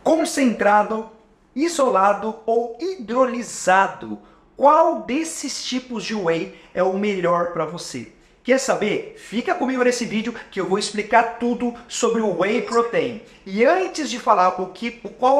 Concentrado, isolado ou hidrolisado? Qual desses tipos de whey é o melhor para você? Quer saber? Fica comigo nesse vídeo que eu vou explicar tudo sobre o whey protein. E antes de falar qual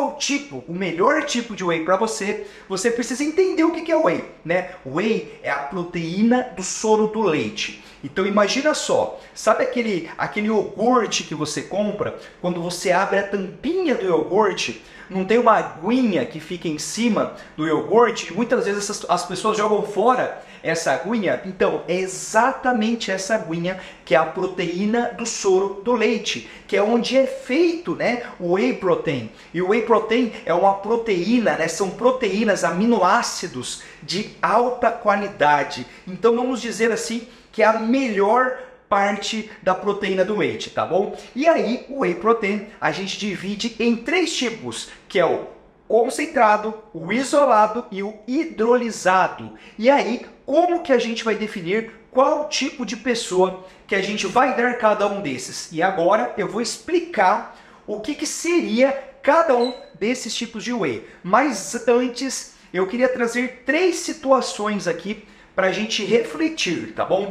é o tipo, o melhor tipo de whey para você, você precisa entender o que é whey, né? Whey é a proteína do soro do leite. Então imagina só, sabe aquele iogurte que você compra? Quando você abre a tampinha do iogurte, não tem uma aguinha que fica em cima do iogurte? Muitas vezes as pessoas jogam fora essa aguinha. Então é exatamente essa aguinha que é a proteína do soro do leite, que é onde é feito, né, o whey protein. E o whey protein é uma proteína, né, são proteínas, aminoácidos de alta qualidade. Então vamos dizer assim que é a melhor parte da proteína do leite, tá bom? E aí o whey protein a gente divide em 3 tipos, que é o concentrado, o isolado e o hidrolisado. E aí, como que a gente vai definir qual tipo de pessoa que a gente vai dar cada um desses? E agora eu vou explicar o que seria cada um desses tipos de whey. Mas antes, eu queria trazer 3 situações aqui para a gente refletir, tá bom?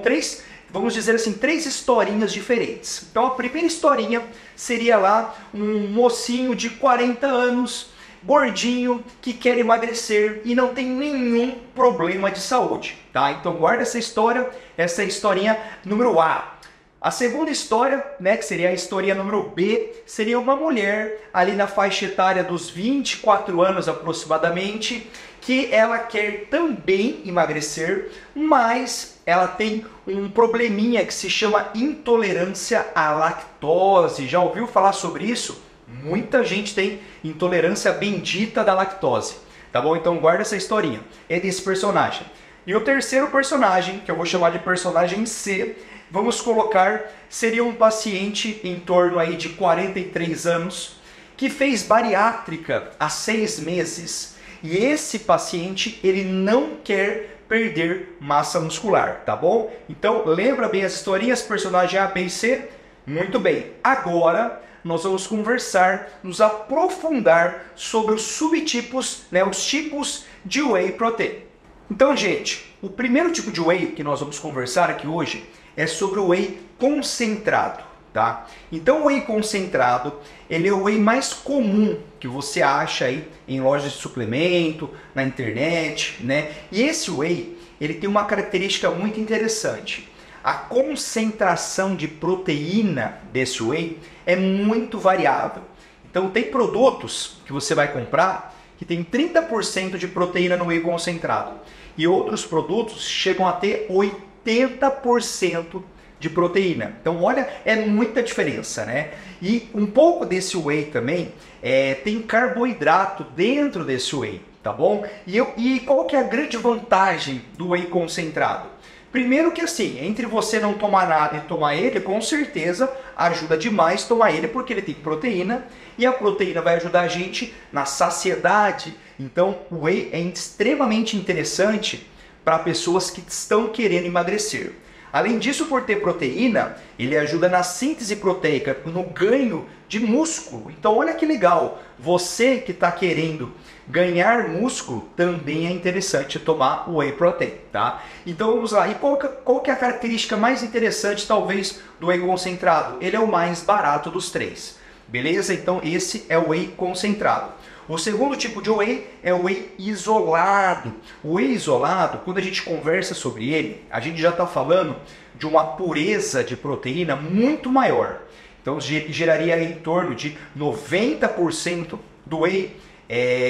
Vamos dizer assim, 3 historinhas diferentes. Então a primeira historinha seria lá um mocinho de 40 anos, gordinho, que quer emagrecer e não tem nenhum problema de saúde, tá? Então guarda essa história, essa historinha número A. A segunda história, né, que seria a historinha número B, seria uma mulher ali na faixa etária dos 24 anos aproximadamente, que ela quer também emagrecer, mas ela tem um probleminha que se chama intolerância à lactose. Já ouviu falar sobre isso? Muita gente tem intolerância bendita da lactose, tá bom? Então guarda essa historinha, é desse personagem. E o terceiro personagem, que eu vou chamar de personagem C, vamos colocar, seria um paciente em torno aí de 43 anos, que fez bariátrica há 6 meses. E esse paciente, ele não quer perder massa muscular, tá bom? Então lembra bem as historinhas, personagem A, B e C? Muito bem, agora nós vamos conversar, nos aprofundar sobre os subtipos, né, os tipos de whey protein. Então, gente, o primeiro tipo de whey que nós vamos conversar aqui hoje é sobre o whey concentrado, tá? Então, o whey concentrado, ele é o whey mais comum que você acha aí em lojas de suplemento, na internet, né? E esse whey, ele tem uma característica muito interessante. A concentração de proteína desse whey é muito variável. Então tem produtos que você vai comprar que tem 30% de proteína no whey concentrado. E outros produtos chegam a ter 80% de proteína. Então olha, é muita diferença, né? E um pouco desse whey também tem carboidrato dentro desse whey, tá bom? E qual que é a grande vantagem do whey concentrado? Primeiro que assim, entre você não tomar nada e tomar ele, com certeza ajuda demais tomar ele, porque ele tem proteína, e a proteína vai ajudar a gente na saciedade. Então o whey é extremamente interessante para pessoas que estão querendo emagrecer. Além disso, por ter proteína, ele ajuda na síntese proteica, no ganho de músculo. Então olha que legal, você que está querendo ganhar músculo, também é interessante tomar o whey protein, tá? Então vamos lá, e qual que é a característica mais interessante talvez do whey concentrado? Ele é o mais barato dos 3, beleza? Então esse é o whey concentrado. O segundo tipo de whey é o whey isolado. O whey isolado, quando a gente conversa sobre ele, a gente já está falando de uma pureza de proteína muito maior. Então geraria em torno de 90% do whey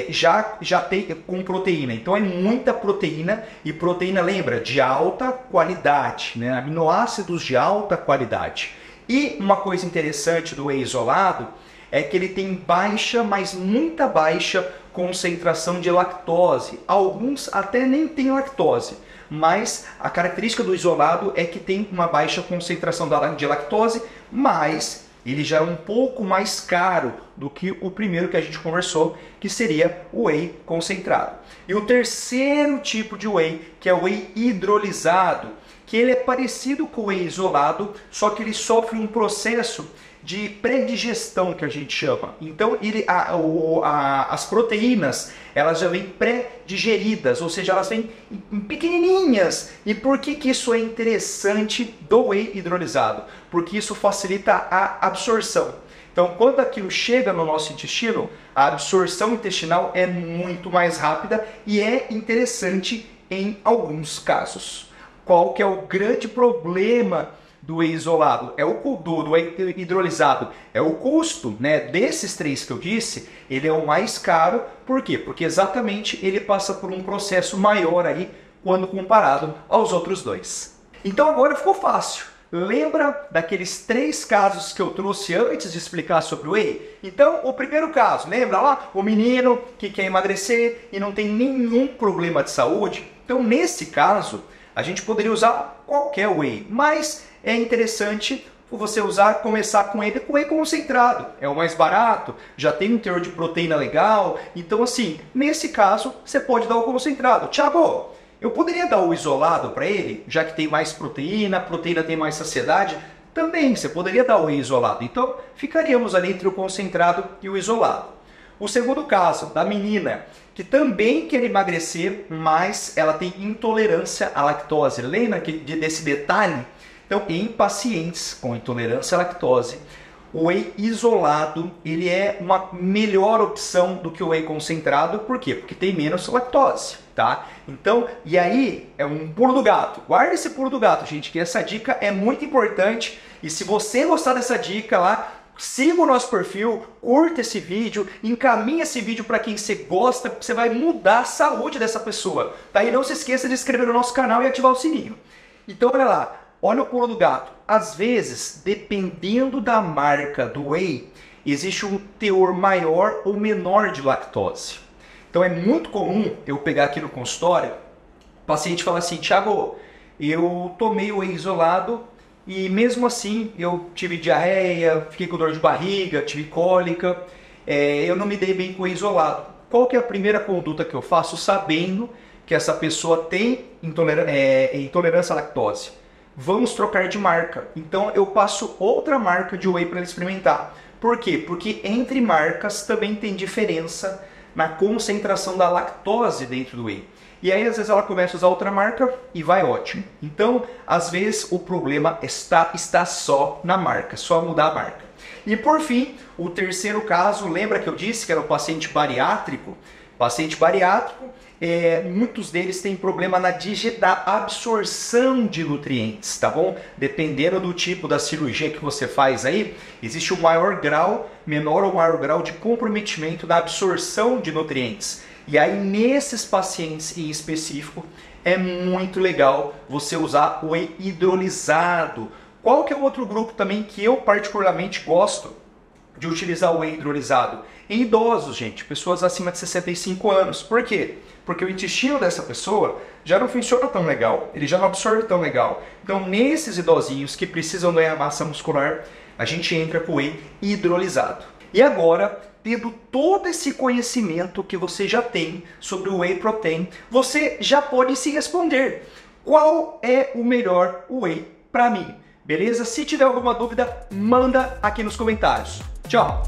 já tem com proteína. Então é muita proteína, e proteína, lembra, de alta qualidade, né? Aminoácidos de alta qualidade. E uma coisa interessante do whey isolado é que ele tem baixa, mas muita baixa concentração de lactose. Alguns até nem têm lactose, mas a característica do isolado é que tem uma baixa concentração de lactose, mas ele já é um pouco mais caro do que o primeiro que a gente conversou, que seria o whey concentrado. E o terceiro tipo de whey, que é o whey hidrolisado, que ele é parecido com o whey isolado, só que ele sofre um processo de pré-digestão, que a gente chama. Então as proteínas, elas já vêm pré-digeridas, ou seja, elas vêm em pequenininhas. E por que isso é interessante do whey hidrolisado? Porque isso facilita a absorção. Então, quando aquilo chega no nosso intestino, a absorção intestinal é muito mais rápida e é interessante em alguns casos. Qual que é o grande problema do whey isolado? Do whey hidrolisado. É o custo, né? Desses três que eu disse, ele é o mais caro. Por quê? Porque exatamente ele passa por um processo maior aí quando comparado aos outros dois. Então agora ficou fácil. Lembra daqueles 3 casos que eu trouxe antes de explicar sobre o whey? Então, o primeiro caso, lembra lá? O menino que quer emagrecer e não tem nenhum problema de saúde. Então, nesse caso, a gente poderia usar qualquer whey, mas é interessante você começar com ele com whey concentrado. É o mais barato, já tem um teor de proteína legal. Então, assim, nesse caso, você pode dar o concentrado. Thiago, eu poderia dar o isolado para ele, já que tem mais proteína, a proteína tem mais saciedade? Também, você poderia dar o whey isolado. Então, ficaríamos ali entre o concentrado e o isolado. O segundo caso, da menina, que também quer emagrecer, mas ela tem intolerância à lactose. Lembra desse detalhe? Então, em pacientes com intolerância à lactose, o whey isolado, ele é uma melhor opção do que o whey concentrado. Por quê? Porque tem menos lactose, tá? Então, e aí é um pulo do gato. Guarda esse pulo do gato, gente, que essa dica é muito importante. E se você gostar dessa dica lá, siga o nosso perfil, curta esse vídeo, encaminhe esse vídeo para quem você gosta, porque você vai mudar a saúde dessa pessoa, tá? E não se esqueça de se inscrever no nosso canal e ativar o sininho. Então, olha lá. Olha o pulo do gato. Às vezes, dependendo da marca do whey, existe um teor maior ou menor de lactose. Então é muito comum eu pegar aqui no consultório, o paciente fala assim: Thiago, eu tomei o whey isolado e mesmo assim eu tive diarreia, fiquei com dor de barriga, tive cólica, eu não me dei bem com o whey isolado. Qual que é a primeira conduta que eu faço sabendo que essa pessoa tem intolerância à lactose? Vamos trocar de marca. Então eu passo outra marca de whey para ele experimentar. Por quê? Porque entre marcas também tem diferença na concentração da lactose dentro do whey. E aí às vezes ela começa a usar outra marca e vai ótimo. Então, às vezes o problema está só na marca, só mudar a marca. E por fim, o terceiro caso, lembra que eu disse que era o paciente bariátrico? Paciente bariátrico, muitos deles têm problema na da absorção de nutrientes, tá bom? Dependendo do tipo da cirurgia que você faz aí, existe um menor ou maior grau de comprometimento da absorção de nutrientes. E aí, nesses pacientes em específico, é muito legal você usar o whey hidrolisado. Qual que é o outro grupo também que eu particularmente gosto de utilizar o whey hidrolisado? Em idosos, gente, pessoas acima de 65 anos. Por quê? Porque o intestino dessa pessoa já não funciona tão legal, ele já não absorve tão legal. Então, nesses idosinhos que precisam ganhar massa muscular, a gente entra com o whey hidrolisado. E agora, tendo todo esse conhecimento que você já tem sobre o whey protein, você já pode se responder: qual é o melhor whey para mim? Beleza? Se tiver alguma dúvida, manda aqui nos comentários. Tchau!